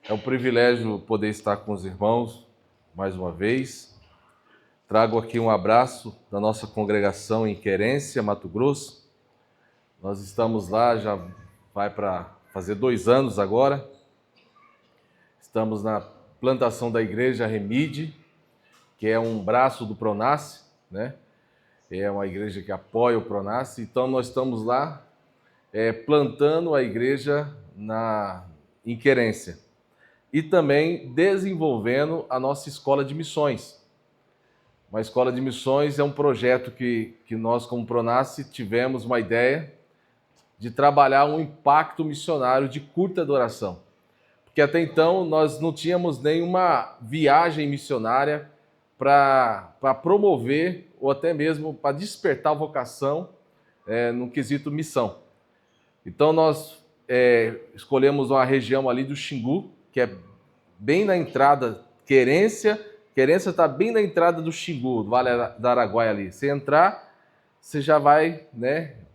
É um privilégio poder estar com os irmãos mais uma vez. Trago aqui um abraço da nossa congregação em Querência, Mato Grosso. Nós estamos lá, já vai para fazer 2 anos agora. Estamos na plantação da igreja Remide, que é um braço do Pronace, né? É uma igreja que apoia o Pronace. Então nós estamos lá plantando a igreja em Querência. E também desenvolvendo a nossa escola de missões. Uma escola de missões é um projeto que nós, como Pronace, tivemos uma ideia de trabalhar um impacto missionário de curta duração. Porque até então nós não tínhamos nenhuma viagem missionária para promover ou até mesmo para despertar a vocação no quesito missão. Então nós escolhemos uma região ali do Xingu, que é bem na entrada, Querência está bem na entrada do Xingu, do Vale do Araguaia ali. Você entrar, você já vai,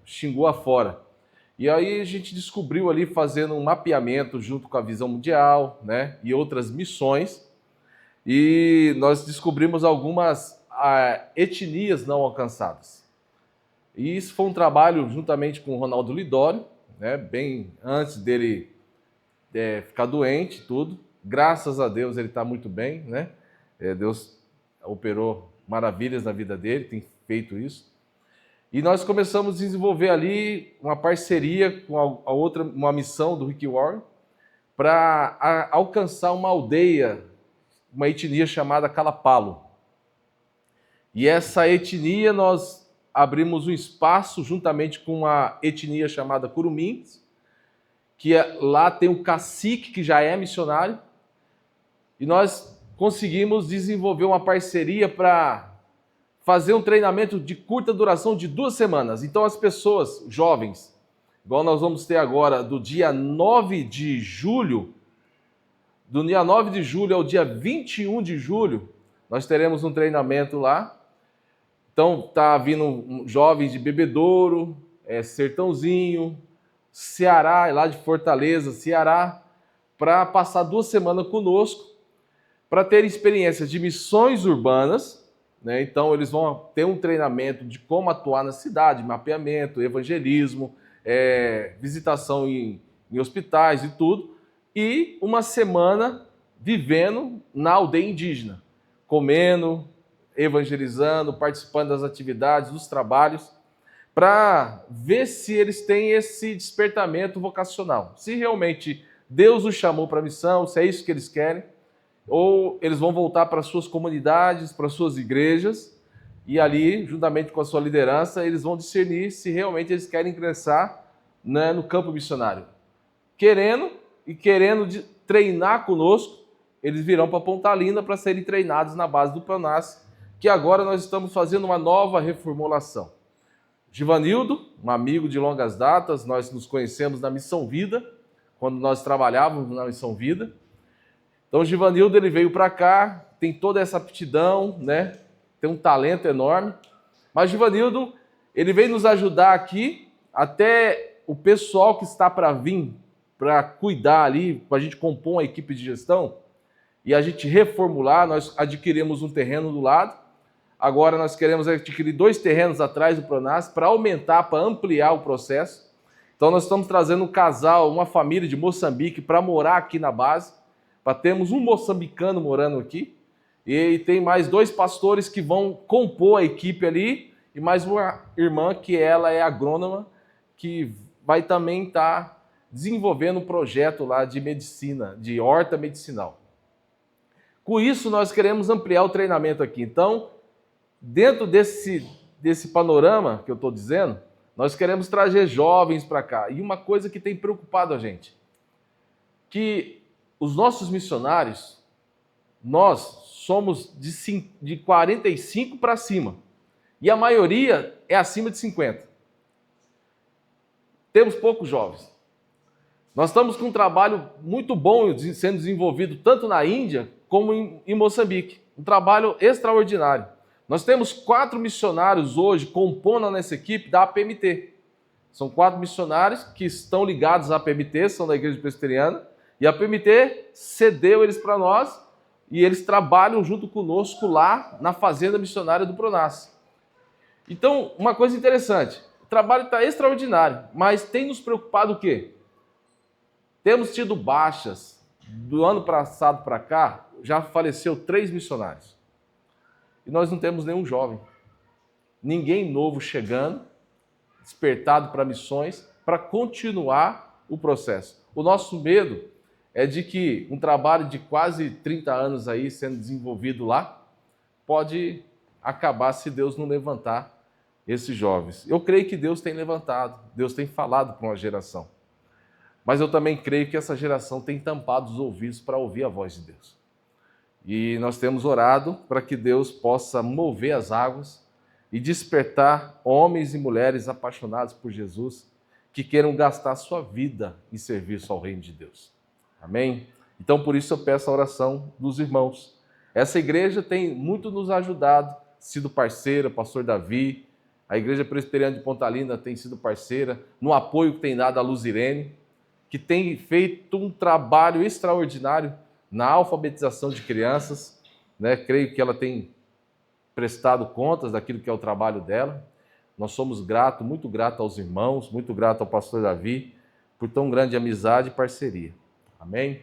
Xingu afora. E aí a gente descobriu ali, fazendo um mapeamento junto com a Visão Mundial, e outras missões, e nós descobrimos algumas etnias não alcançadas. E isso foi um trabalho juntamente com o Ronaldo Lidório, bem antes dele ficar doente e tudo. Graças a Deus ele está muito bem, Deus operou maravilhas na vida dele, tem feito isso. E nós começamos a desenvolver ali uma parceria com uma missão do Rick Warren para alcançar uma aldeia, uma etnia chamada Kalapalo. E essa etnia nós abrimos um espaço juntamente com uma etnia chamada Curumins, que lá tem um cacique que já é missionário, e nós conseguimos desenvolver uma parceria para fazer um treinamento de curta duração de 2 semanas. Então as pessoas jovens, igual nós vamos ter agora, do dia 9 de julho, do dia 9 de julho ao dia 21 de julho, nós teremos um treinamento lá. Então tá vindo jovens de Bebedouro, Sertãozinho, Ceará, lá de Fortaleza, Ceará, para passar 2 semanas conosco, para ter experiências de missões urbanas, Então eles vão ter um treinamento de como atuar na cidade, mapeamento, evangelismo, visitação em hospitais e tudo, e 1 semana vivendo na aldeia indígena, comendo, evangelizando, participando das atividades, dos trabalhos, para ver se eles têm esse despertamento vocacional. Se realmente Deus os chamou para a missão, se é isso que eles querem, ou eles vão voltar para suas comunidades, para suas igrejas, e ali, juntamente com a sua liderança, eles vão discernir se realmente eles querem ingressar no campo missionário. Querendo treinar conosco, eles virão para Pontalina para serem treinados na base do Pronace, que agora nós estamos fazendo uma nova reformulação. Givanildo, um amigo de longas datas, nós nos conhecemos na Missão Vida, quando nós trabalhávamos na Missão Vida. Então o Givanildo ele veio para cá, tem toda essa aptidão, tem um talento enorme. Mas o Givanildo ele veio nos ajudar aqui, até o pessoal que está para vir, para cuidar ali, para a gente compor uma equipe de gestão e a gente reformular. Nós adquirimos um terreno do lado, agora nós queremos adquirir 2 terrenos atrás do Pronace para aumentar, para ampliar o processo. Então nós estamos trazendo um casal, uma família de Moçambique para morar aqui na base, para termos um moçambicano morando aqui, e tem mais 2 pastores que vão compor a equipe ali, e mais uma irmã que ela é agrônoma, que vai também estar desenvolvendo um projeto lá de medicina, de horta medicinal. Com isso, nós queremos ampliar o treinamento aqui. Então, dentro desse panorama que eu estou dizendo, nós queremos trazer jovens para cá. E uma coisa que tem preocupado a gente, que os nossos missionários, nós somos de 45 para cima. E a maioria é acima de 50. Temos poucos jovens. Nós estamos com um trabalho muito bom sendo desenvolvido tanto na Índia como em Moçambique. Um trabalho extraordinário. Nós temos 4 missionários hoje compondo nessa equipe da APMT. São 4 missionários que estão ligados à APMT, são da Igreja Presbiteriana, E a PMT cedeu eles para nós e eles trabalham junto conosco lá na Fazenda Missionária do Pronas. Então, uma coisa interessante, o trabalho está extraordinário, mas tem nos preocupado o quê? Temos tido baixas. Do ano passado para cá, já faleceu 3 missionários. E nós não temos nenhum jovem. Ninguém novo chegando, despertado para missões, para continuar o processo. O nosso medo é de que um trabalho de quase 30 anos aí sendo desenvolvido lá, pode acabar se Deus não levantar esses jovens. Eu creio que Deus tem levantado, Deus tem falado para uma geração. Mas eu também creio que essa geração tem tampado os ouvidos para ouvir a voz de Deus. E nós temos orado para que Deus possa mover as águas e despertar homens e mulheres apaixonados por Jesus, que queiram gastar sua vida em serviço ao reino de Deus. Amém? Então, por isso eu peço a oração dos irmãos. Essa igreja tem muito nos ajudado, sido parceira, pastor Davi, a Igreja Presbiteriana de Pontalina tem sido parceira, no apoio que tem dado a Luzirene, que tem feito um trabalho extraordinário na alfabetização de crianças, né? Creio que ela tem prestado contas daquilo que é o trabalho dela. Nós somos gratos, muito gratos aos irmãos, muito gratos ao pastor Davi, por tão grande amizade e parceria. Amém?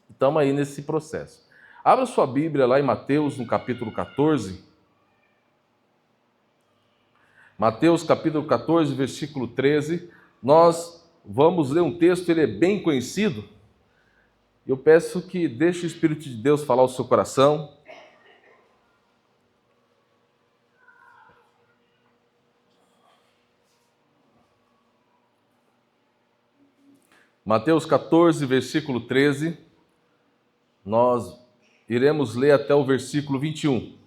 Estamos aí nesse processo. Abra sua Bíblia lá em Mateus, no capítulo 14. Mateus, capítulo 14, versículo 13. Nós vamos ler um texto, ele é bem conhecido. Eu peço que deixe o Espírito de Deus falar ao seu coração. Mateus 14, versículo 13. Nós iremos ler até o versículo 21.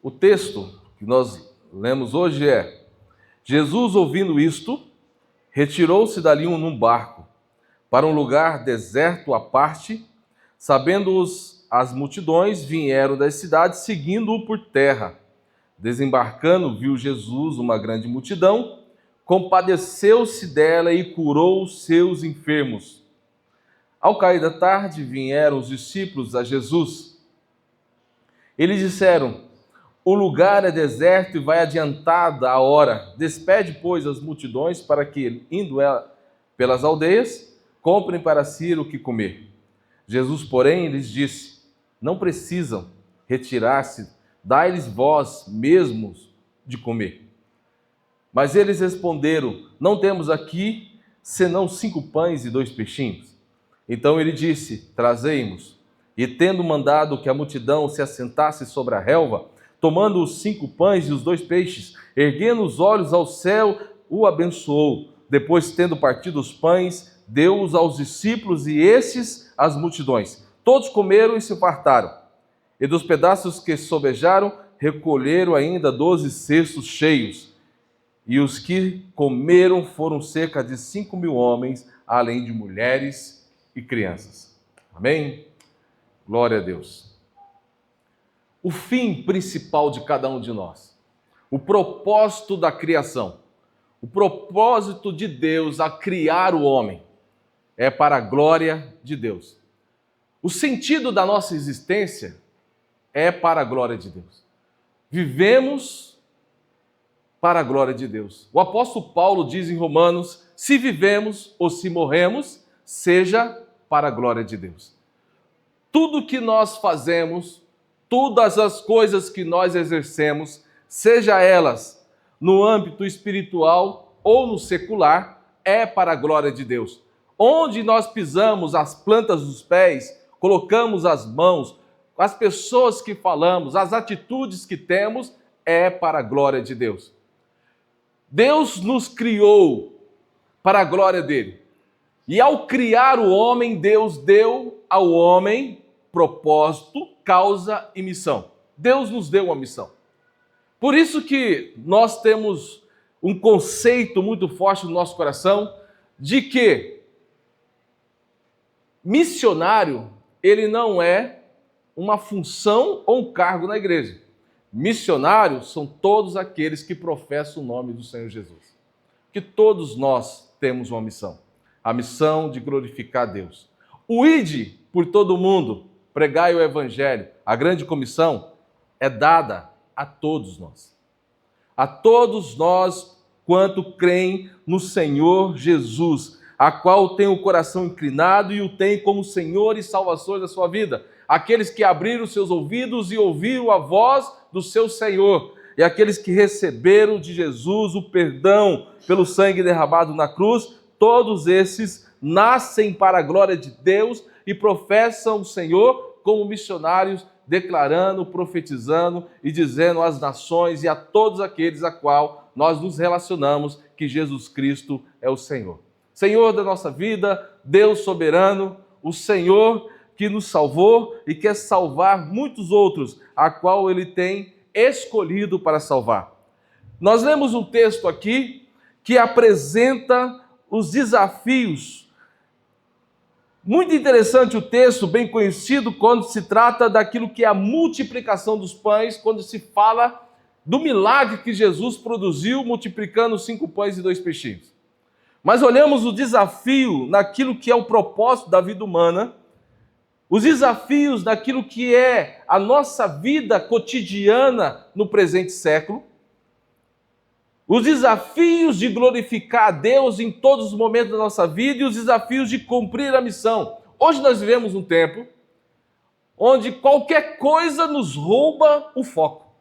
O texto que nós lemos hoje é: Jesus, ouvindo isto, retirou-se dali num barco, para um lugar deserto à parte. Sabendo-os as multidões, vieram das cidades, seguindo-o por terra. Desembarcando, viu Jesus uma grande multidão, compadeceu-se dela e curou os seus enfermos. Ao cair da tarde, vieram os discípulos a Jesus. Eles disseram: o lugar é deserto e vai adiantada a hora. Despede, pois, as multidões para que, indo pelas aldeias, comprem para si o que comer. Jesus, porém, lhes disse: não precisam retirar-se, dai-lhes vós mesmos de comer. Mas eles responderam: não temos aqui senão 5 pães e 2 peixinhos. Então ele disse: trazei-mos. E tendo mandado que a multidão se assentasse sobre a relva, tomando os 5 pães e os 2 peixes, erguendo os olhos ao céu, o abençoou. Depois, tendo partido os pães, deu-os aos discípulos e estes às multidões. Todos comeram e se fartaram. E dos pedaços que sobejaram, recolheram ainda 12 cestos cheios. E os que comeram foram cerca de 5.000 homens, além de mulheres e crianças. Amém? Glória a Deus. O fim principal de cada um de nós, o propósito da criação, o propósito de Deus a criar o homem, é para a glória de Deus. O sentido da nossa existência é para a glória de Deus. Vivemos para a glória de Deus. O apóstolo Paulo diz em Romanos: se vivemos ou se morremos, seja para a glória de Deus. Tudo que nós fazemos, todas as coisas que nós exercemos, seja elas no âmbito espiritual ou no secular, é para a glória de Deus. Onde nós pisamos as plantas dos pés, colocamos as mãos, as pessoas que falamos, as atitudes que temos, é para a glória de Deus. Deus nos criou para a glória dele. E ao criar o homem, Deus deu ao homem propósito, causa e missão. Deus nos deu uma missão. Por isso que nós temos um conceito muito forte no nosso coração de que missionário, ele não é uma função ou um cargo na igreja. Missionários são todos aqueles que professam o nome do Senhor Jesus. Que todos nós temos uma missão. a missão de glorificar a Deus. O ide por todo o mundo, pregai o evangelho, a grande comissão é dada a todos nós. A todos nós quanto creem no Senhor Jesus, a qual tem o coração inclinado e o tem como Senhor e Salvador da sua vida. Aqueles que abriram seus ouvidos e ouviram a voz do seu Senhor, e aqueles que receberam de Jesus o perdão pelo sangue derramado na cruz, todos esses nascem para a glória de Deus e professam o Senhor como missionários, declarando, profetizando e dizendo às nações e a todos aqueles a qual nós nos relacionamos que Jesus Cristo é o Senhor. Senhor da nossa vida, Deus soberano, o Senhor que nos salvou e quer salvar muitos outros, a qual Ele tem escolhido para salvar. Nós lemos um texto aqui que apresenta os desafios. Muito interessante o texto, bem conhecido, quando se trata daquilo que é a multiplicação dos pães, quando se fala do milagre que Jesus produziu, multiplicando 5 pães e 2 peixinhos. Mas olhamos o desafio naquilo que é o propósito da vida humana, os desafios daquilo que é a nossa vida cotidiana no presente século, os desafios de glorificar a Deus em todos os momentos da nossa vida e os desafios de cumprir a missão. Hoje nós vivemos um tempo onde qualquer coisa nos rouba o foco.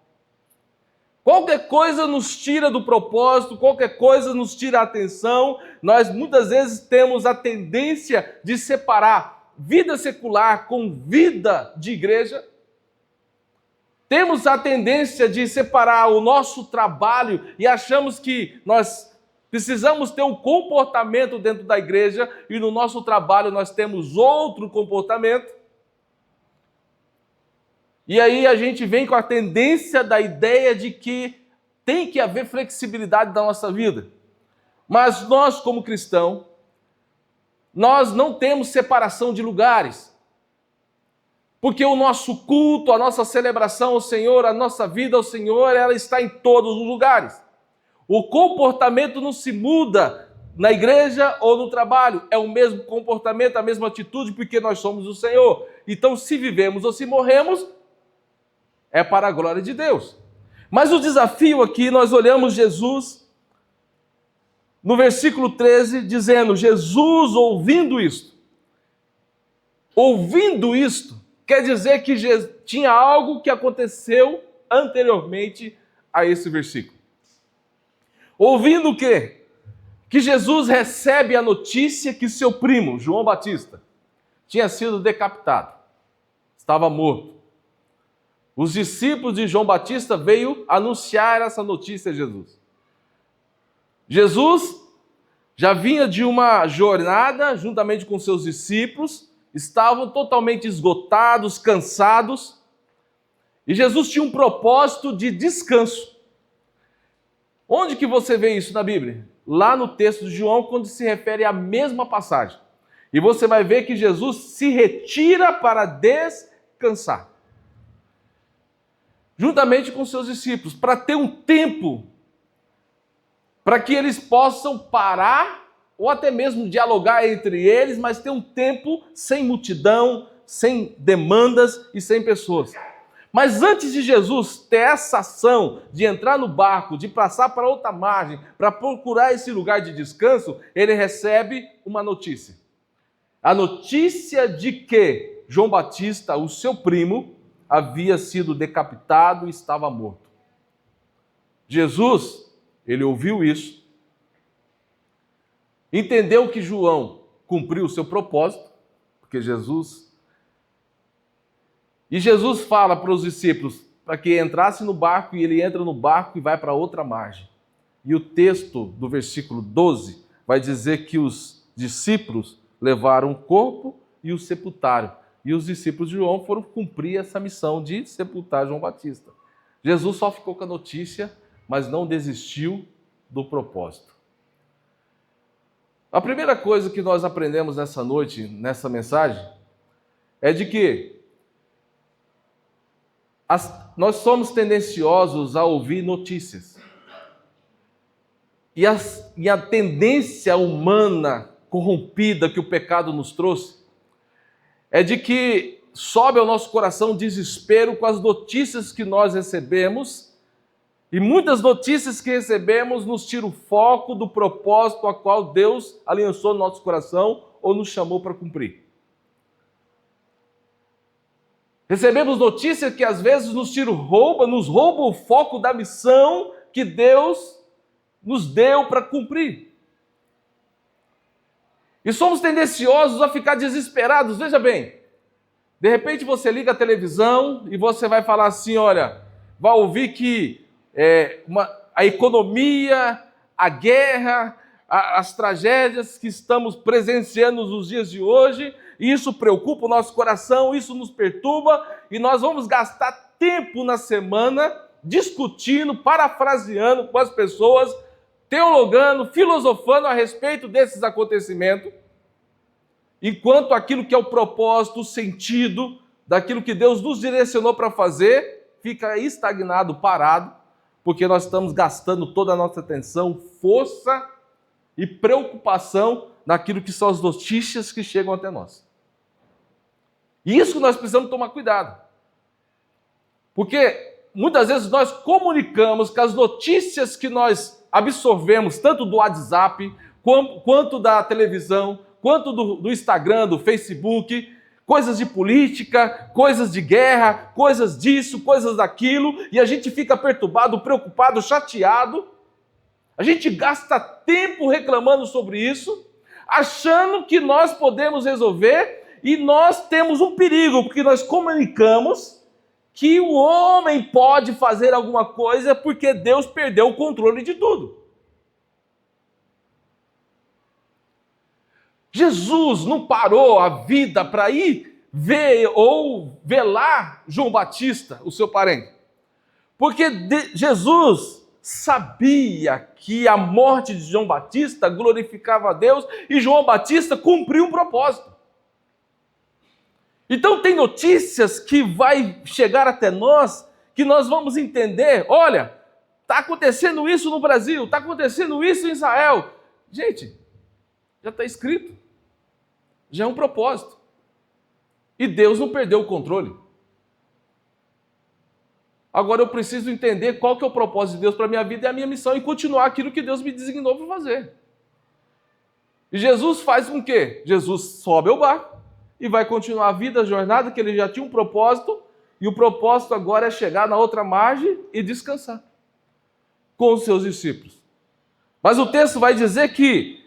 Qualquer coisa nos tira do propósito, qualquer coisa nos tira a atenção. Nós muitas vezes temos a tendência de separar vida secular com vida de igreja. Temos a tendência de separar o nosso trabalho e achamos que nós precisamos ter um comportamento dentro da igreja e no nosso trabalho nós temos outro comportamento. E aí a gente vem com a tendência da ideia de que tem que haver flexibilidade na nossa vida. Mas nós, como cristãos, nós não temos separação de lugares. Porque o nosso culto, a nossa celebração ao Senhor, a nossa vida ao Senhor, ela está em todos os lugares. O comportamento não se muda na igreja ou no trabalho. É o mesmo comportamento, a mesma atitude, porque nós somos o Senhor. Então, se vivemos ou se morremos, é para a glória de Deus. Mas o desafio aqui, nós olhamos Jesus no versículo 13, dizendo, Jesus ouvindo isto, quer dizer que tinha algo que aconteceu anteriormente a esse versículo. Ouvindo o quê? Que Jesus recebe a notícia que seu primo, João Batista, tinha sido decapitado, estava morto. Os discípulos de João Batista veio anunciar essa notícia a Jesus. Jesus já vinha de uma jornada juntamente com seus discípulos, estavam totalmente esgotados, cansados, e Jesus tinha um propósito de descanso. Onde que você vê isso na Bíblia? Lá no texto de João, quando se refere à mesma passagem. E você vai ver que Jesus se retira para descansar, juntamente com seus discípulos, para ter um tempo para que eles possam parar ou até mesmo dialogar entre eles, mas ter um tempo sem multidão, sem demandas e sem pessoas. Mas antes de Jesus ter essa ação de entrar no barco, de passar para outra margem, para procurar esse lugar de descanso, ele recebe uma notícia. A notícia de que João Batista, o seu primo, havia sido decapitado e estava morto. Jesus, ele ouviu isso, entendeu que João cumpriu o seu propósito, porque Jesus fala para os discípulos para que entrasse no barco, e ele entra no barco e vai para outra margem. E o texto do versículo 12 vai dizer que os discípulos levaram o corpo e o sepultaram. E os discípulos de João foram cumprir essa missão de sepultar João Batista. Jesus só ficou com a notícia, mas não desistiu do propósito. A primeira coisa que nós aprendemos nessa noite, nessa mensagem, é de que nós somos tendenciosos a ouvir notícias. E a tendência humana corrompida que o pecado nos trouxe é de que sobe ao nosso coração desespero com as notícias que nós recebemos, e muitas notícias que recebemos nos tiram o foco do propósito a qual Deus aliançou no nosso coração ou nos chamou para cumprir. Recebemos notícias que às vezes nos roubam o foco da missão que Deus nos deu para cumprir. E somos tendenciosos a ficar desesperados. Veja bem, de repente você liga a televisão e você vai falar assim, olha, vai ouvir que a economia, a guerra, as tragédias que estamos presenciando nos dias de hoje, isso preocupa o nosso coração, isso nos perturba, e nós vamos gastar tempo na semana discutindo, parafraseando com as pessoas, teologando, filosofando a respeito desses acontecimentos, enquanto aquilo que é o propósito, o sentido daquilo que Deus nos direcionou para fazer, fica estagnado, parado, porque nós estamos gastando toda a nossa atenção, força e preocupação naquilo que são as notícias que chegam até nós. E isso que nós precisamos tomar cuidado. Porque muitas vezes nós comunicamos que as notícias que nós absorvemos, tanto do WhatsApp, quanto da televisão, quanto do Instagram, do Facebook, coisas de política, coisas de guerra, coisas disso, coisas daquilo, e a gente fica perturbado, preocupado, chateado. A gente gasta tempo reclamando sobre isso, achando que nós podemos resolver, e nós temos um perigo, porque nós comunicamos que o homem pode fazer alguma coisa porque Deus perdeu o controle de tudo. Jesus não parou a vida para ir ver ou velar João Batista, o seu parente. Porque Jesus sabia que a morte de João Batista glorificava a Deus e João Batista cumpriu um propósito. Então tem notícias que vai chegar até nós, que nós vamos entender, olha, está acontecendo isso no Brasil, está acontecendo isso em Israel. Gente, já está escrito, já é um propósito. E Deus não perdeu o controle. Agora eu preciso entender qual que é o propósito de Deus para a minha vida e a minha missão e continuar aquilo que Deus me designou para fazer. E Jesus faz com que? Jesus sobe ao barco e vai continuar a vida, a jornada, que ele já tinha um propósito, e o propósito agora é chegar na outra margem e descansar com os seus discípulos. Mas o texto vai dizer que,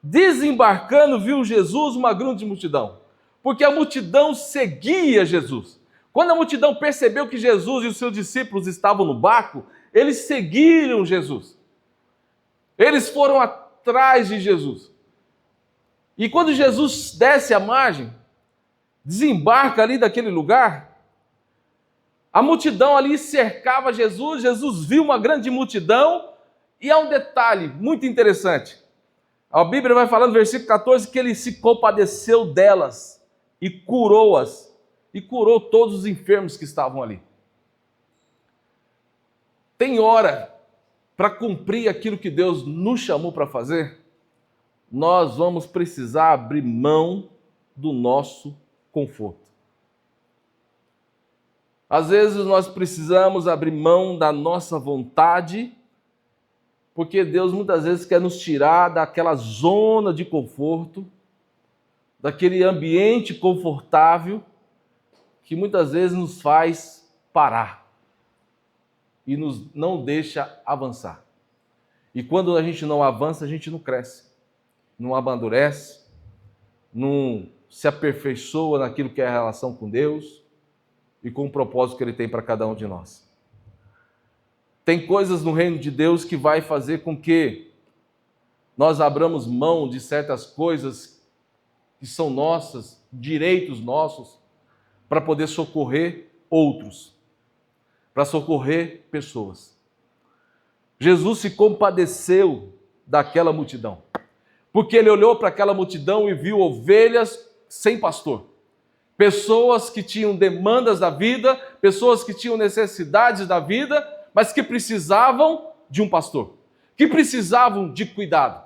desembarcando, viu Jesus uma grande multidão, porque a multidão seguia Jesus. Quando a multidão percebeu que Jesus e os seus discípulos estavam no barco, eles seguiram Jesus. Eles foram atrás de Jesus. E quando Jesus desce a margem, desembarca ali daquele lugar, a multidão ali cercava Jesus, Jesus viu uma grande multidão, e há um detalhe muito interessante. A Bíblia vai falando no versículo 14 que ele se compadeceu delas e curou-as, e curou todos os enfermos que estavam ali. Tem hora para cumprir aquilo que Deus nos chamou para fazer, nós vamos precisar abrir mão do nosso conforto. Às vezes nós precisamos abrir mão da nossa vontade, porque Deus muitas vezes quer nos tirar daquela zona de conforto, daquele ambiente confortável, que muitas vezes nos faz parar e nos não deixa avançar. E quando a gente não avança, a gente não cresce, não amadurece, não se aperfeiçoa naquilo que é a relação com Deus e com o propósito que Ele tem para cada um de nós. Tem coisas no reino de Deus que vai fazer com que nós abramos mão de certas coisas que são nossas, direitos nossos, para poder socorrer outros, para socorrer pessoas. Jesus se compadeceu daquela multidão, porque Ele olhou para aquela multidão e viu ovelhas sem pastor. Pessoas que tinham demandas da vida, pessoas que tinham necessidades da vida, mas que precisavam de um pastor, que precisavam de cuidado.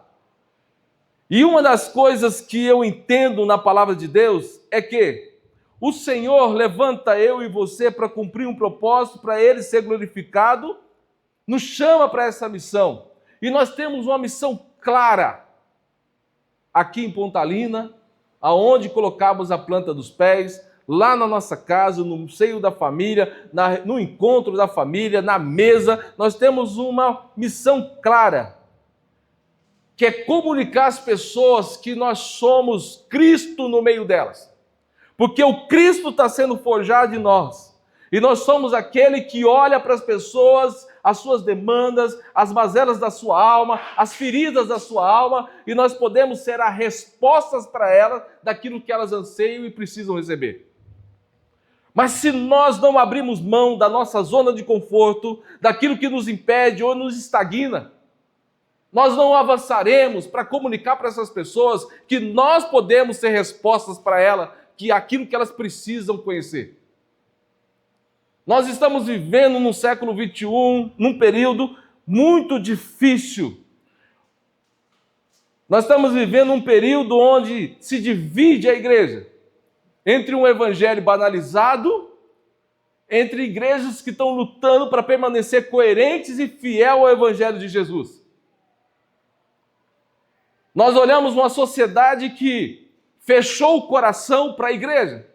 E uma das coisas que eu entendo na palavra de Deus é que o Senhor levanta eu e você para cumprir um propósito, para Ele ser glorificado, nos chama para essa missão. E nós temos uma missão clara aqui em Pontalina, aonde colocamos a planta dos pés, lá na nossa casa, no seio da família, no encontro da família, na mesa. Nós temos uma missão clara, que é comunicar às pessoas que nós somos Cristo no meio delas. Porque o Cristo está sendo forjado em nós. E nós somos aquele que olha para as pessoas, as suas demandas, as mazelas da sua alma, as feridas da sua alma, e nós podemos ser as respostas para elas daquilo que elas anseiam e precisam receber. Mas se nós não abrirmos mão da nossa zona de conforto, daquilo que nos impede ou nos estagna, nós não avançaremos para comunicar para essas pessoas que nós podemos ser respostas para elas, que aquilo que elas precisam conhecer. Nós estamos vivendo no século XXI, num período muito difícil. Nós estamos vivendo um período onde se divide a igreja entre um evangelho banalizado, entre igrejas que estão lutando para permanecer coerentes e fiel ao evangelho de Jesus. Nós olhamos uma sociedade que fechou o coração para a igreja.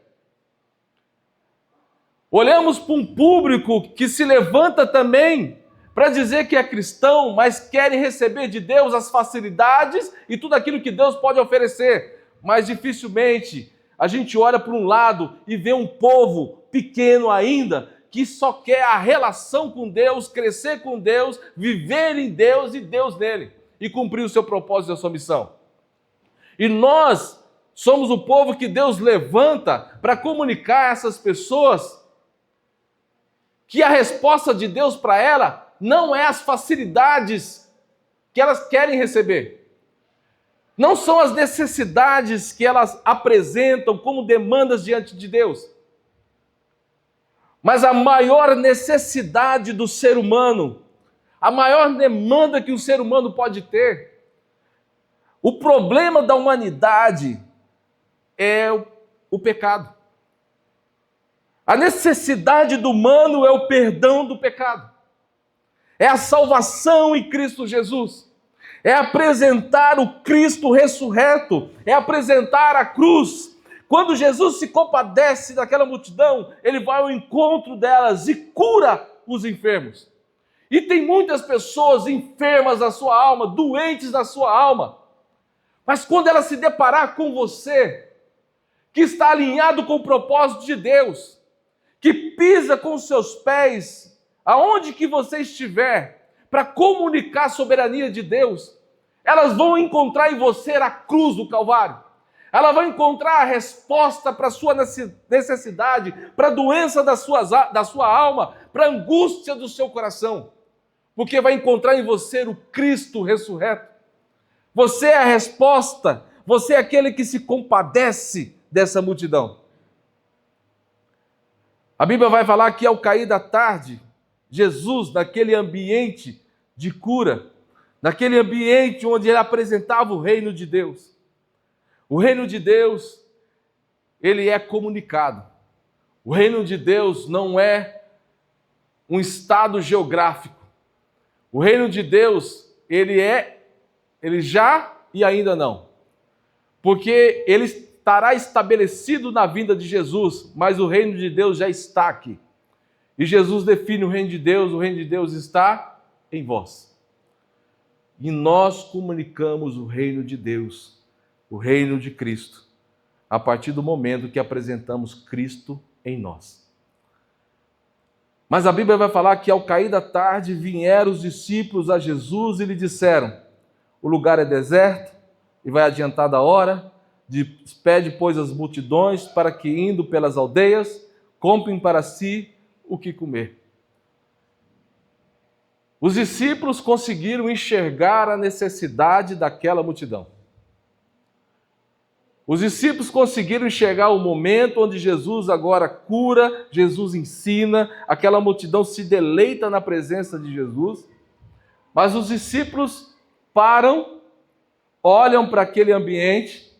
Olhamos para um público que se levanta também para dizer que é cristão, mas querem receber de Deus as facilidades e tudo aquilo que Deus pode oferecer. Mas dificilmente a gente olha para um lado e vê um povo pequeno ainda, que só quer a relação com Deus, crescer com Deus, viver em Deus e Deus nele, e cumprir o seu propósito e a sua missão. E nós somos o povo que Deus levanta para comunicar a essas pessoas que a resposta de Deus para ela não é as facilidades que elas querem receber. Não são as necessidades que elas apresentam como demandas diante de Deus. Mas a maior necessidade do ser humano, a maior demanda que o ser humano pode ter, o problema da humanidade é o pecado. A necessidade do humano é o perdão do pecado. É a salvação em Cristo Jesus. É apresentar o Cristo ressurreto. É apresentar a cruz. Quando Jesus se compadece daquela multidão, ele vai ao encontro delas e cura os enfermos. E tem muitas pessoas enfermas na sua alma, doentes na sua alma. Mas quando ela se deparar com você, que está alinhado com o propósito de Deus, que pisa com os seus pés, aonde que você estiver, para comunicar a soberania de Deus, elas vão encontrar em você a cruz do Calvário. Ela vai encontrar a resposta para a sua necessidade, para a doença da sua alma, para a angústia do seu coração. Porque vai encontrar em você o Cristo ressurreto. Você é a resposta, você é aquele que se compadece dessa multidão. A Bíblia vai falar que ao cair da tarde, Jesus, naquele ambiente de cura, naquele ambiente onde ele apresentava o reino de Deus. O reino de Deus, ele é comunicado. O reino de Deus não é um estado geográfico. O reino de Deus, ele já e ainda não. Porque ele estará estabelecido na vinda de Jesus, mas o reino de Deus já está aqui. E Jesus define o reino de Deus está em vós. E nós comunicamos o reino de Deus, o reino de Cristo, a partir do momento que apresentamos Cristo em nós. Mas a Bíblia vai falar que ao cair da tarde vieram os discípulos a Jesus e lhe disseram: o lugar é deserto e vai adiantada a hora, despede, pois, as multidões para que, indo pelas aldeias, comprem para si o que comer. Os discípulos conseguiram enxergar a necessidade daquela multidão. Os discípulos conseguiram enxergar o momento onde Jesus agora cura, Jesus ensina, aquela multidão se deleita na presença de Jesus, mas os discípulos param olham para aquele ambiente,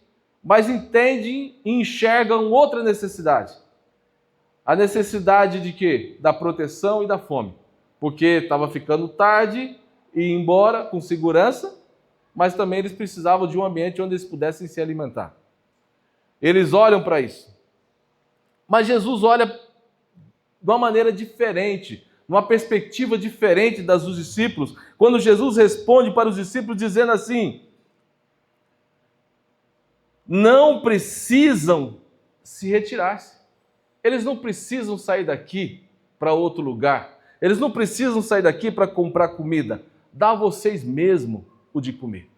mas entendem e enxergam outra necessidade. A necessidade de quê? Da proteção e da fome. Porque estava ficando tarde e ir embora com segurança, mas também eles precisavam de um ambiente onde eles pudessem se alimentar. Eles olham para isso. Mas Jesus olha de uma maneira diferente, numa perspectiva diferente das dos discípulos, quando Jesus responde para os discípulos dizendo assim: não precisam se retirar-se. Eles não precisam sair daqui para outro lugar. Eles não precisam sair daqui para comprar comida. Dá a vocês mesmo o de comer.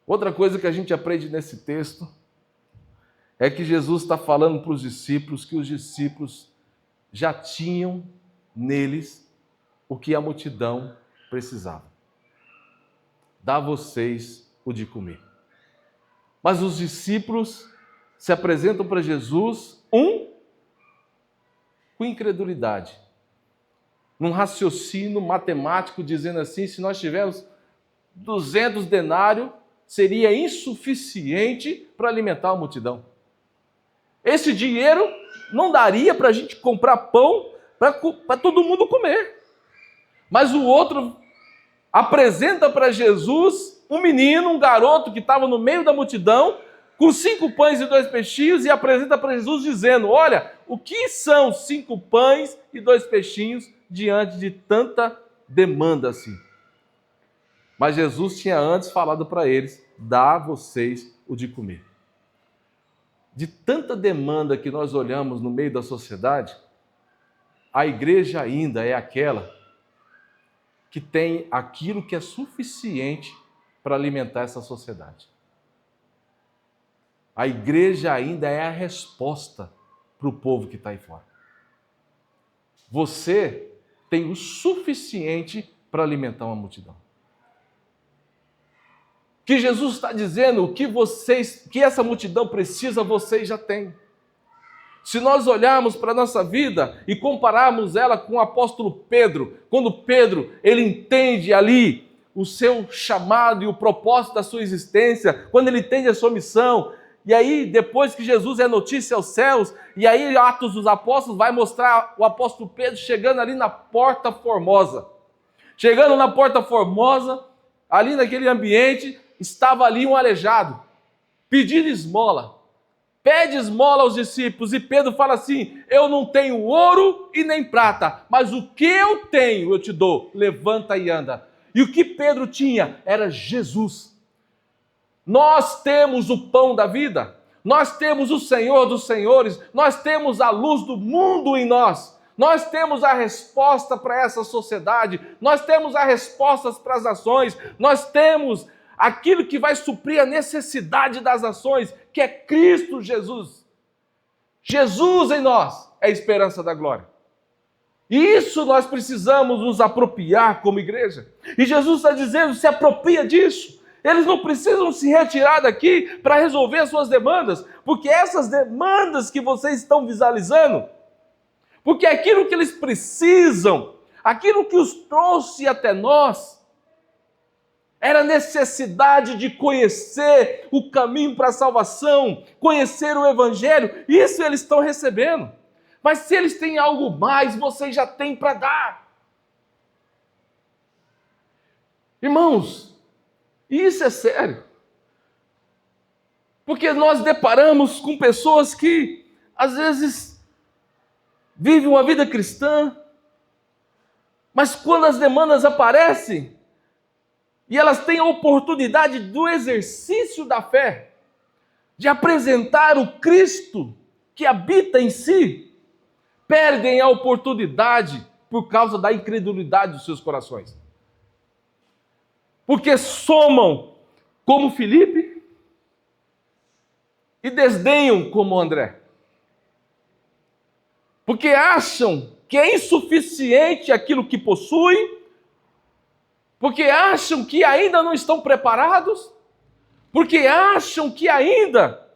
Outra coisa que a gente aprende nesse texto é que Jesus está falando para os discípulos que os discípulos já tinham neles o que a multidão precisava. Dá a vocês o de comer. Mas os discípulos se apresentam para Jesus com incredulidade, num raciocínio matemático, dizendo assim: se nós tivermos 200 denários, seria insuficiente para alimentar a multidão. Esse dinheiro não daria para a gente comprar pão para todo mundo comer. Mas o outro apresenta para Jesus um menino, um garoto que estava no meio da multidão, com 5 pães e 2 peixinhos, e apresenta para Jesus dizendo: olha, o que são 5 pães e 2 peixinhos diante de tanta demanda assim? Mas Jesus tinha antes falado para eles: dá a vocês o de comer. De tanta demanda que nós olhamos no meio da sociedade, a igreja ainda é aquela que tem aquilo que é suficiente para alimentar essa sociedade. A igreja ainda é a resposta para o povo que está aí fora. Você tem o suficiente para alimentar uma multidão. Que Jesus está dizendo que essa multidão precisa, vocês já têm. Se nós olharmos para a nossa vida e compararmos ela com o apóstolo Pedro, quando Pedro ele entende ali o seu chamado e o propósito da sua existência, quando ele entende a sua missão, e aí depois que Jesus é notícia aos céus, e aí Atos dos Apóstolos vai mostrar o apóstolo Pedro chegando ali na Porta Formosa. Chegando na Porta Formosa, ali naquele ambiente, estava ali um aleijado, pedindo esmola. Pede esmola aos discípulos e Pedro fala assim: eu não tenho ouro e nem prata, mas o que eu tenho eu te dou, levanta e anda. E o que Pedro tinha era Jesus. Nós temos o pão da vida, nós temos o Senhor dos senhores, nós temos a luz do mundo em nós. Nós temos a resposta para essa sociedade, nós temos as respostas para as nações, nós temos aquilo que vai suprir a necessidade das nações, que é Cristo Jesus. Jesus em nós é a esperança da glória. E isso nós precisamos nos apropriar como igreja. E Jesus está dizendo: se apropria disso. Eles não precisam se retirar daqui para resolver as suas demandas, porque essas demandas que vocês estão visualizando, porque aquilo que eles precisam, aquilo que os trouxe até nós, era a necessidade de conhecer o caminho para a salvação, conhecer o Evangelho. Isso eles estão recebendo. Mas se eles têm algo mais, vocês já têm para dar. Irmãos, isso é sério. Porque nós deparamos com pessoas que, às vezes, vivem uma vida cristã, mas quando as demandas aparecem, e elas têm a oportunidade do exercício da fé, de apresentar o Cristo que habita em si, perdem a oportunidade por causa da incredulidade dos seus corações. Porque somam como Filipe e desdenham como André. Porque acham que é insuficiente aquilo que possuem, porque acham que ainda não estão preparados, porque acham que ainda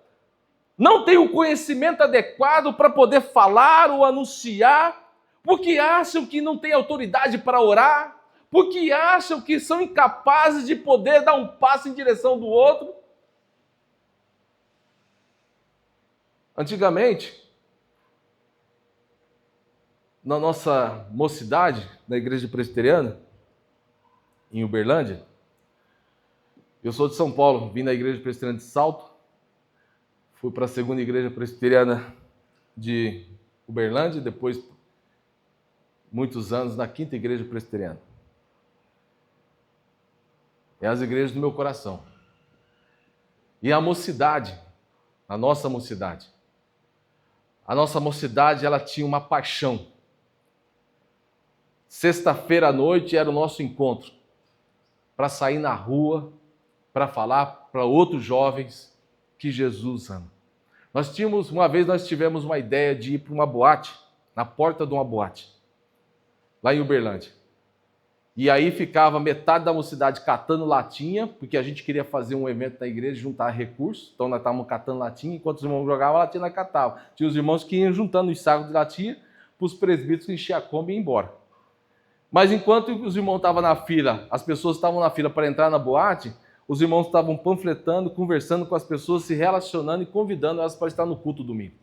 não têm o conhecimento adequado para poder falar ou anunciar, porque acham que não têm autoridade para orar, porque acham que são incapazes de poder dar um passo em direção do outro. Antigamente, na nossa mocidade, na igreja presbiteriana, em Uberlândia, eu sou de São Paulo, vim da igreja presbiteriana de Salto, fui para a segunda igreja presbiteriana de Uberlândia, depois muitos anos na quinta igreja presbiteriana. É as igrejas do meu coração. E a mocidade, a nossa mocidade, ela tinha uma paixão. Sexta-feira à noite era o nosso encontro para sair na rua, para falar para outros jovens que Jesus ama. Uma vez nós tivemos uma ideia de ir para uma boate, na porta de uma boate, lá em Uberlândia. E aí ficava metade da mocidade catando latinha, porque a gente queria fazer um evento na igreja, juntar recursos. Então nós estávamos catando latinha, enquanto os irmãos jogavam latinha, nós catávamos. Tinha os irmãos que iam juntando os sacos de latinha para os presbíteros encher a Kombi e ir embora. Mas enquanto os irmãos estavam na fila, as pessoas estavam na fila para entrar na boate, os irmãos estavam panfletando, conversando com as pessoas, se relacionando e convidando elas para estar no culto domingo.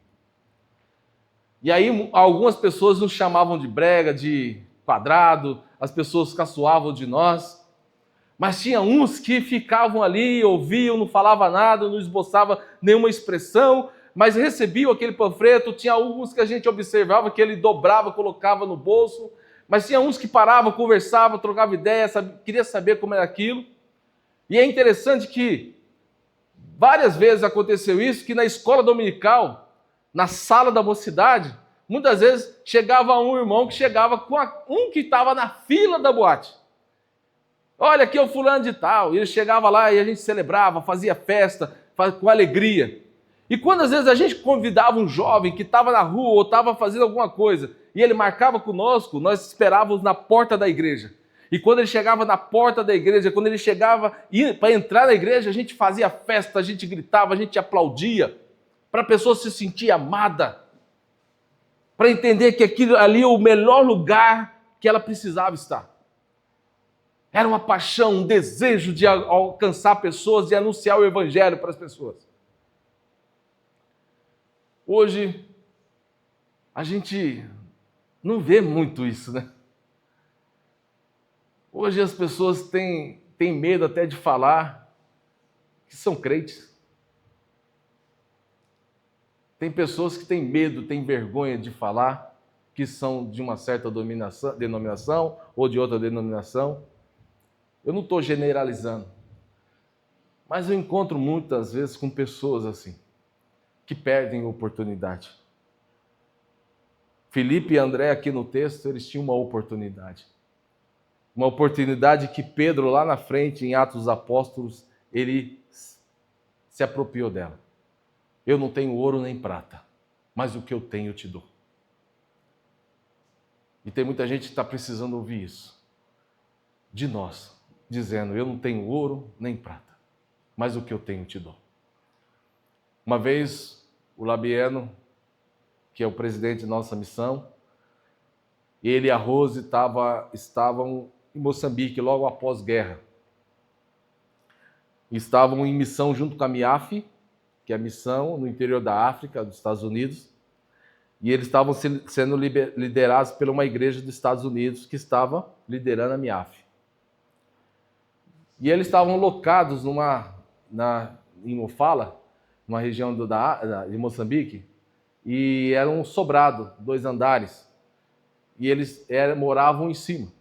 E aí algumas pessoas nos chamavam de brega, de quadrado, as pessoas caçoavam de nós, mas tinha uns que ficavam ali, ouviam, não falava nada, não esboçava nenhuma expressão, mas recebiam aquele panfleto. Tinha alguns que a gente observava que ele dobrava, colocava no bolso, mas tinha uns que paravam, conversavam, trocavam ideia, queria saber como era aquilo. E é interessante que várias vezes aconteceu isso, que na escola dominical, na sala da mocidade, muitas vezes chegava um irmão que chegava com um que estava na fila da boate. Olha, aqui é o fulano de tal. E ele chegava lá e a gente celebrava, fazia festa, com alegria. E quando às vezes a gente convidava um jovem que estava na rua ou estava fazendo alguma coisa, e ele marcava conosco, nós esperávamos na porta da igreja. E quando ele chegava na porta da igreja, quando ele chegava para entrar na igreja, a gente fazia festa, a gente gritava, a gente aplaudia, para a pessoa se sentir amada, para entender que aquilo ali é o melhor lugar que ela precisava estar. Era uma paixão, um desejo de alcançar pessoas, de anunciar o evangelho para as pessoas. Hoje, a gente não vê muito isso, né? Hoje as pessoas têm medo até de falar que são crentes. Tem pessoas que têm medo, têm vergonha de falar que são de uma certa denominação ou de outra denominação. Eu não estou generalizando, mas eu encontro muitas vezes com pessoas assim, que perdem oportunidade. Felipe e André, aqui no texto, eles tinham uma oportunidade. Uma oportunidade que Pedro, lá na frente, em Atos dos Apóstolos, ele se apropriou dela. Eu não tenho ouro nem prata, mas o que eu tenho eu te dou. E tem muita gente que está precisando ouvir isso de nós, dizendo, eu não tenho ouro nem prata, mas o que eu tenho eu te dou. Uma vez, o Labieno, que é o presidente de nossa missão, ele e a Rose estavam em Moçambique, logo após guerra. Estavam em missão junto com a MIAF, que é a missão no interior da África, dos Estados Unidos, e eles estavam sendo liderados por uma igreja dos Estados Unidos que estava liderando a MIAF. E eles estavam locados em Mofala, numa região de Moçambique, e era um sobrado, 2 andares, e eles moravam em cima.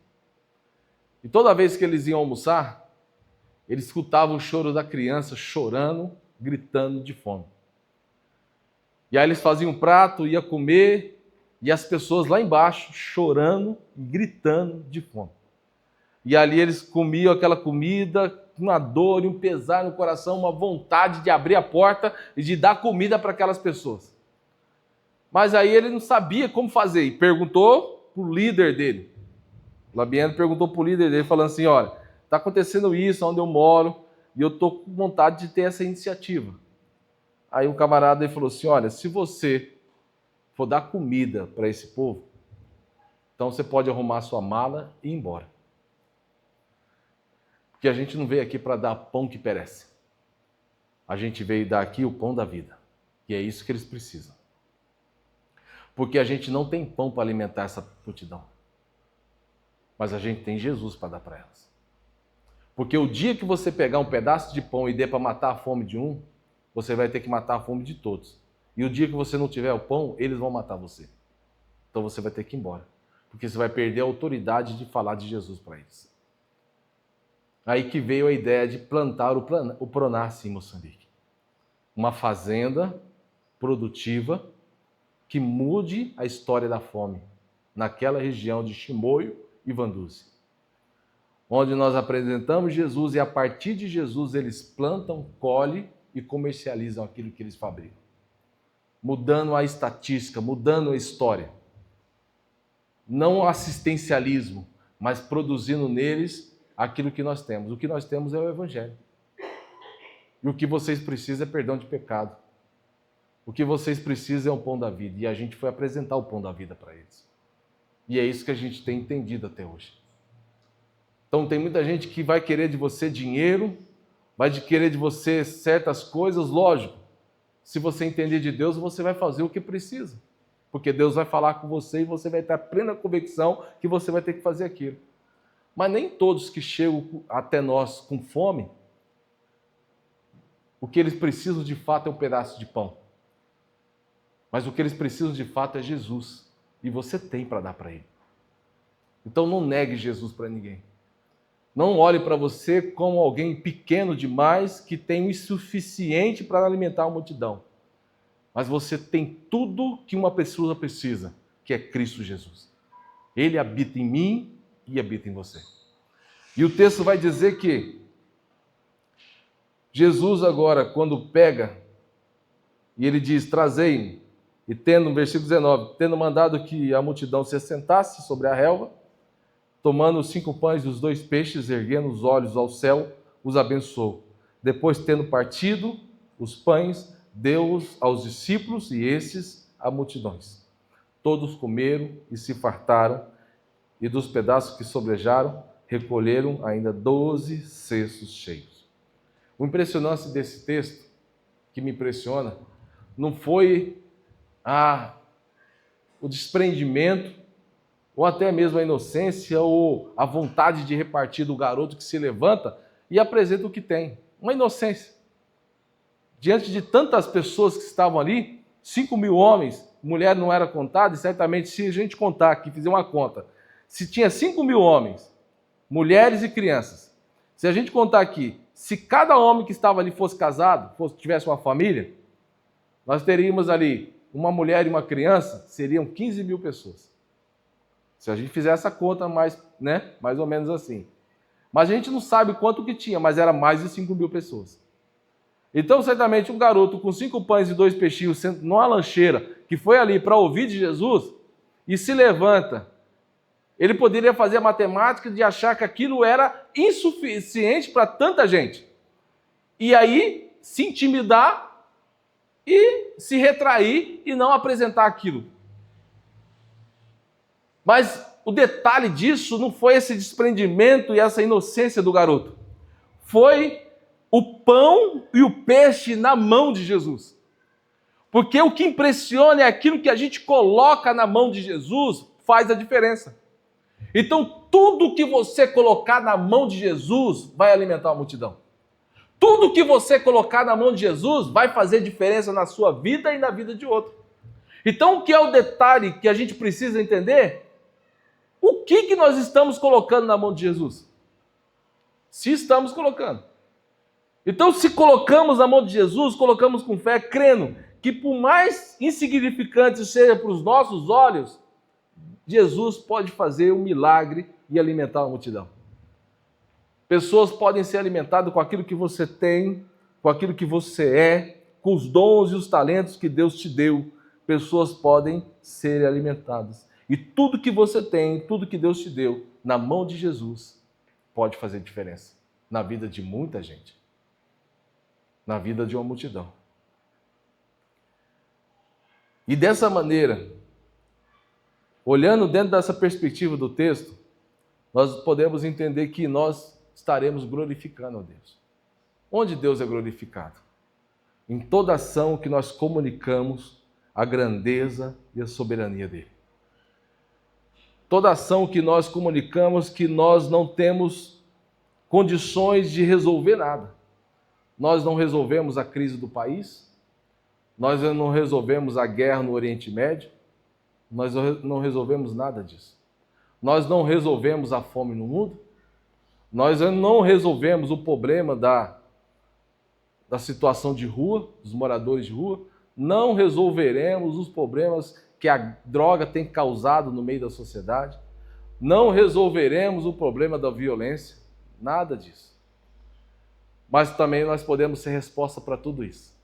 E toda vez que eles iam almoçar, eles escutavam o choro da criança chorando, gritando de fome. E aí eles faziam um prato, iam comer, e as pessoas lá embaixo chorando e gritando de fome. E ali eles comiam aquela comida com uma dor e um pesar no coração, uma vontade de abrir a porta e de dar comida para aquelas pessoas. Mas aí ele não sabia como fazer e perguntou para o líder dele. O Labieno perguntou para o líder dele, falando assim, olha, está acontecendo isso onde eu moro e eu estou com vontade de ter essa iniciativa. Aí o camarada ele falou assim, olha, se você for dar comida para esse povo, então você pode arrumar sua mala e ir embora. que a gente não veio aqui para dar pão que perece. A gente veio dar aqui o pão da vida. E é isso que eles precisam. Porque a gente não tem pão para alimentar essa multidão. Mas a gente tem Jesus para dar para elas. Porque o dia que você pegar um pedaço de pão e der para matar a fome de um, você vai ter que matar a fome de todos. E o dia que você não tiver o pão, eles vão matar você. Então você vai ter que ir embora. Porque você vai perder a autoridade de falar de Jesus para eles. Aí que veio a ideia de plantar o Pronasce em Moçambique. Uma fazenda produtiva que mude a história da fome naquela região de Chimoio e Vanduzi. Onde nós apresentamos Jesus e a partir de Jesus eles plantam, colhem e comercializam aquilo que eles fabricam. Mudando a estatística, mudando a história. Não assistencialismo, mas produzindo neles aquilo que nós temos. O que nós temos é o Evangelho. E o que vocês precisam é perdão de pecado. O que vocês precisam é o pão da vida. E a gente foi apresentar o pão da vida para eles. E é isso que a gente tem entendido até hoje. Então tem muita gente que vai querer de você dinheiro, vai querer de você certas coisas, lógico. Se você entender de Deus, você vai fazer o que precisa. Porque Deus vai falar com você e você vai ter a plena convicção que você vai ter que fazer aquilo. Mas nem todos que chegam até nós com fome, o que eles precisam de fato é um pedaço de pão. Mas o que eles precisam de fato é Jesus. E você tem para dar para ele. Então não negue Jesus para ninguém. Não olhe para você como alguém pequeno demais que tem o insuficiente para alimentar a multidão. Mas você tem tudo que uma pessoa precisa, que é Cristo Jesus. Ele habita em mim e habita em você. E o texto vai dizer que Jesus agora, quando pega, e ele diz, trazei-me, e tendo, no versículo 19, tendo mandado que a multidão se assentasse sobre a relva, tomando os 5 pães e os 2 peixes, erguendo os olhos ao céu, os abençoou. Depois, tendo partido os pães, deu-os aos discípulos e esses a multidões. Todos comeram e se fartaram, e dos pedaços que sobrejaram, recolheram ainda 12 cestos cheios. O impressionante desse texto, que me impressiona, não foi o desprendimento, ou até mesmo a inocência, ou a vontade de repartir do garoto que se levanta e apresenta o que tem. Uma inocência. Diante de tantas pessoas que estavam ali, 5.000 homens, mulher não era contada, e certamente se a gente contar aqui, fizer uma conta, se tinha 5.000 homens, mulheres e crianças, se a gente contar aqui, se cada homem que estava ali fosse casado, tivesse uma família, nós teríamos ali uma mulher e uma criança, seriam 15.000 pessoas. Se a gente fizer essa conta mais ou menos assim. Mas a gente não sabe quanto que tinha, mas era mais de 5.000 pessoas. Então, certamente, um garoto com 5 pães e 2 peixinhos, sentado numa lancheira, que foi ali para ouvir de Jesus, e se levanta, ele poderia fazer a matemática de achar que aquilo era insuficiente para tanta gente. E aí, se intimidar e se retrair e não apresentar aquilo. Mas o detalhe disso não foi esse desprendimento e essa inocência do garoto. Foi o pão e o peixe na mão de Jesus. Porque o que impressiona é aquilo que a gente coloca na mão de Jesus faz a diferença. Então, tudo que você colocar na mão de Jesus vai alimentar a multidão. Tudo que você colocar na mão de Jesus vai fazer diferença na sua vida e na vida de outro. Então, o que é o detalhe que a gente precisa entender? O que nós estamos colocando na mão de Jesus? Se estamos colocando. Então, se colocamos na mão de Jesus, colocamos com fé, crendo que por mais insignificante seja para os nossos olhos, Jesus pode fazer um milagre e alimentar a multidão. Pessoas podem ser alimentadas com aquilo que você tem, com aquilo que você é, com os dons e os talentos que Deus te deu. Pessoas podem ser alimentadas. E tudo que você tem, tudo que Deus te deu, na mão de Jesus, pode fazer diferença na vida de muita gente, na vida de uma multidão. E dessa maneira, olhando dentro dessa perspectiva do texto, nós podemos entender que nós estaremos glorificando a Deus. Onde Deus é glorificado? Em toda ação que nós comunicamos a grandeza e a soberania dele. Toda ação que nós comunicamos que nós não temos condições de resolver nada. Nós não resolvemos a crise do país, nós não resolvemos a guerra no Oriente Médio, nós não resolvemos nada disso. Nós não resolvemos a fome no mundo, nós não resolvemos o problema da situação de rua, dos moradores de rua, não resolveremos os problemas que a droga tem causado no meio da sociedade, não resolveremos o problema da violência, nada disso. Mas também nós podemos ser resposta para tudo isso,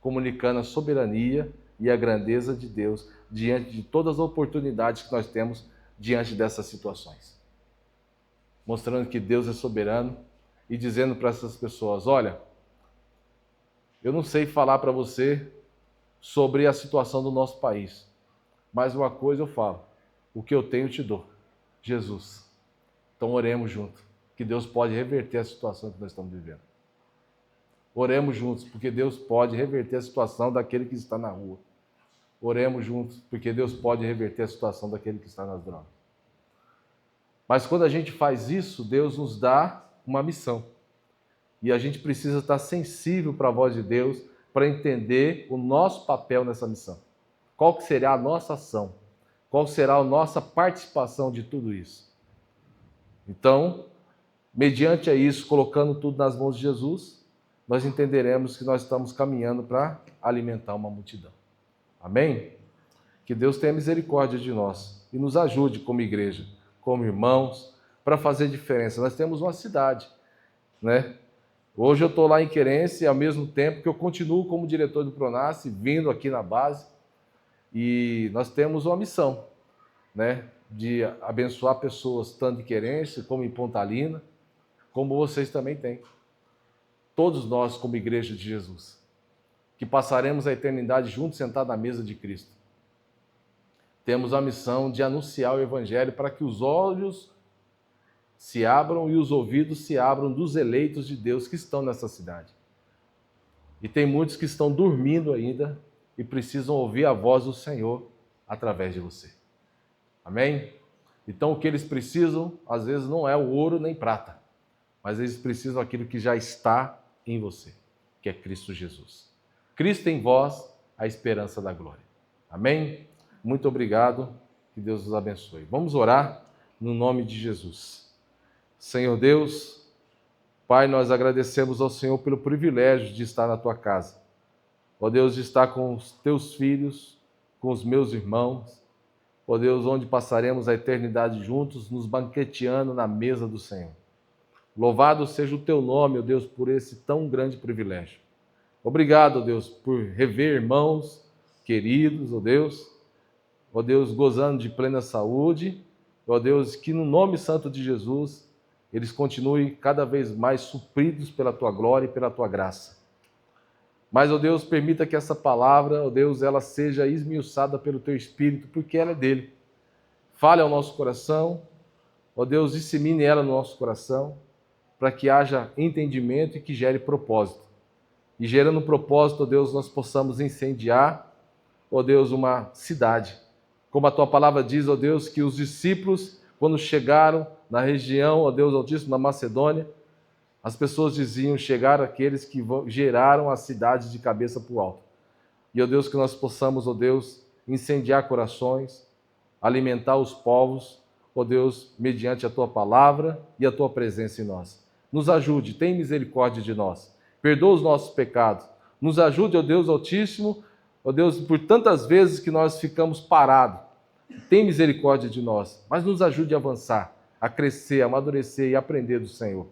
comunicando a soberania e a grandeza de Deus diante de todas as oportunidades que nós temos diante dessas situações. Mostrando que Deus é soberano e dizendo para essas pessoas, olha, eu não sei falar para você sobre a situação do nosso país, mas uma coisa eu falo, o que eu tenho eu te dou, Jesus. Então oremos juntos, que Deus pode reverter a situação que nós estamos vivendo. Oremos juntos, porque Deus pode reverter a situação daquele que está na rua. Oremos juntos, porque Deus pode reverter a situação daquele que está nas drogas. Mas quando a gente faz isso, Deus nos dá uma missão. E a gente precisa estar sensível para a voz de Deus para entender o nosso papel nessa missão. Qual que será a nossa ação? Qual será a nossa participação de tudo isso? Então, mediante isso, colocando tudo nas mãos de Jesus, nós entenderemos que nós estamos caminhando para alimentar uma multidão. Amém? Que Deus tenha misericórdia de nós e nos ajude como igreja, como irmãos, para fazer diferença. Nós temos uma cidade, né? Hoje eu estou lá em Querência, ao mesmo tempo que eu continuo como diretor do Pronace, vindo aqui na base, e nós temos uma missão, né? De abençoar pessoas tanto em Querência como em Pontalina, como vocês também têm. Todos nós como igreja de Jesus, que passaremos a eternidade juntos sentados na mesa de Cristo. Temos a missão de anunciar o Evangelho para que os olhos se abram e os ouvidos se abram dos eleitos de Deus que estão nessa cidade. E tem muitos que estão dormindo ainda e precisam ouvir a voz do Senhor através de você. Amém? Então o que eles precisam, às vezes, não é o ouro nem prata, mas eles precisam daquilo que já está em você, que é Cristo Jesus. Cristo em vós, a esperança da glória. Amém? Muito obrigado, que Deus os abençoe. Vamos orar no nome de Jesus. Senhor Deus, Pai, nós agradecemos ao Senhor pelo privilégio de estar na Tua casa. Ó Deus, de estar com os Teus filhos, com os meus irmãos. Ó Deus, onde passaremos a eternidade juntos, nos banqueteando na mesa do Senhor. Louvado seja o Teu nome, ó Deus, por esse tão grande privilégio. Obrigado, ó Deus, por rever irmãos queridos, ó Deus, gozando de plena saúde. Ó Deus, que no nome santo de Jesus, eles continuem cada vez mais supridos pela Tua glória e pela Tua graça. Mas, ó Deus, permita que essa palavra, ó Deus, ela seja esmiuçada pelo Teu Espírito, porque ela é dele. Fale ao nosso coração, ó Deus, dissemine ela no nosso coração, para que haja entendimento e que gere propósito. E gerando propósito, ó Deus, nós possamos incendiar, ó Deus, uma cidade. Como a Tua palavra diz, ó Deus, que os discípulos, quando chegaram na região, ó Deus Altíssimo, na Macedônia, as pessoas diziam, chegaram aqueles que geraram a cidade de cabeça para o alto. E, ó Deus, que nós possamos, ó Deus, incendiar corações, alimentar os povos, ó Deus, mediante a Tua palavra e a Tua presença em nós. Nos ajude, tem misericórdia de nós, perdoa os nossos pecados, nos ajude, ó Deus Altíssimo, ó Deus, por tantas vezes que nós ficamos parados, tem misericórdia de nós, mas nos ajude a avançar, a crescer, a amadurecer e aprender do Senhor.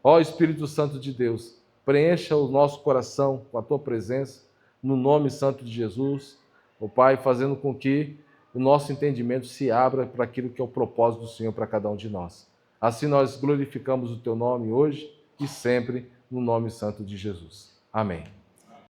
Ó Espírito Santo de Deus, preencha o nosso coração com a Tua presença, no nome santo de Jesus, ó Pai, fazendo com que o nosso entendimento se abra para aquilo que é o propósito do Senhor para cada um de nós. Assim nós glorificamos o Teu nome hoje e sempre, no nome santo de Jesus. Amém.